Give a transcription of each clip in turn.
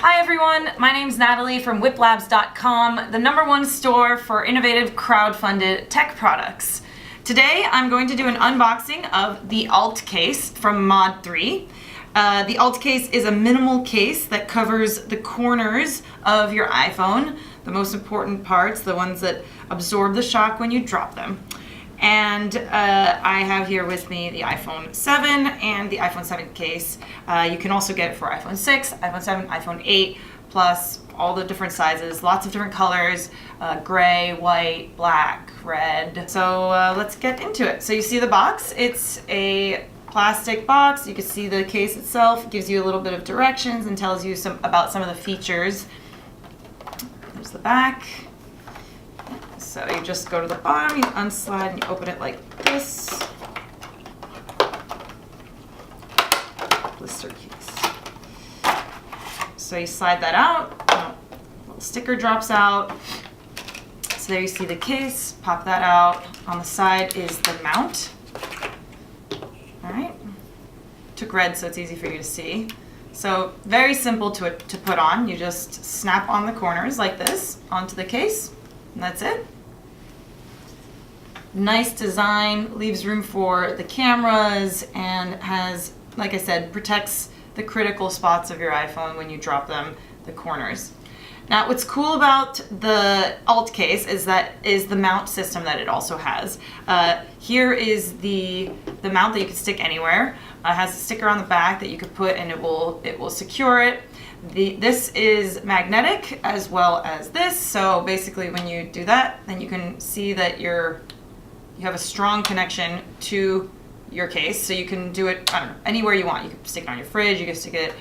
Hi everyone, my name's Natalie from Wiplabs.com, the #1 store for innovative crowdfunded tech products. Today I'm going to do an unboxing of the Alt case from Mod 3. The Alt case is a minimal case that covers the corners of your iPhone, the most important parts, the ones that absorb the shock when you drop them. And I have here with me the iPhone 7 and the iPhone 7 case. You can also get it for iPhone 6, iPhone 7, iPhone 8, plus all the different sizes, lots of different colors, gray, white, black, red. So let's get into it. So you see the box, it's a plastic box. You can see the case itself. It gives you a little bit of directions and tells you about some of the features. There's the back. So you just go to the bottom, you unslide and you open it like this. Blister case. So you slide that out, a little sticker drops out. So there you see the case, pop that out. On the side is the mount. All right, took red so it's easy for you to see. So very simple to put on. You just snap on the corners like this onto the case, and that's it. Nice design, leaves room for the cameras, and has, like I said, protects the critical spots of your iPhone when you drop them, the corners. Now, what's cool about the Alt case is the mount system that it also has. Here is the mount that you can stick anywhere. It has a sticker on the back that you could put, and it will secure it. This is magnetic as well as this. So basically, when you do that, then you can see that you have a strong connection to your case, so you can do it, I don't know, anywhere you want. You can stick it on your fridge, you can stick it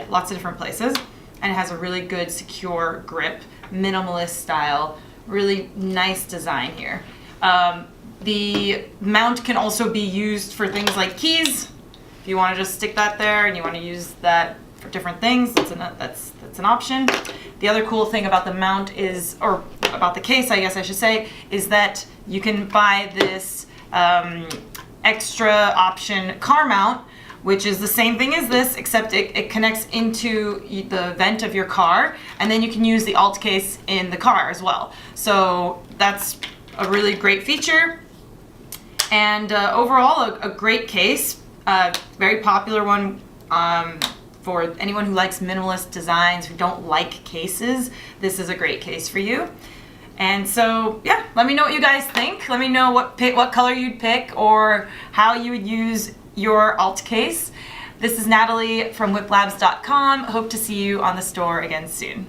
lots of different places, and it has a really good secure grip, minimalist style, really nice design here. The mount can also be used for things like keys. If you want to just stick that there and you want to use that for different things, that's an option. The other cool thing about the mount is, or about the case, I guess I should say, is that you can buy this extra option car mount, which is the same thing as this, except it connects into the vent of your car, and then you can use the Alt case in the car as well. So that's a really great feature, and overall a great case, very popular one. For anyone who likes minimalist designs, who don't like cases, this is a great case for you. And so, yeah, let me know what you guys think. Let me know what color you'd pick or how you would use your Alt case. This is Natalie from Wiplabs.com. Hope to see you on the store again soon.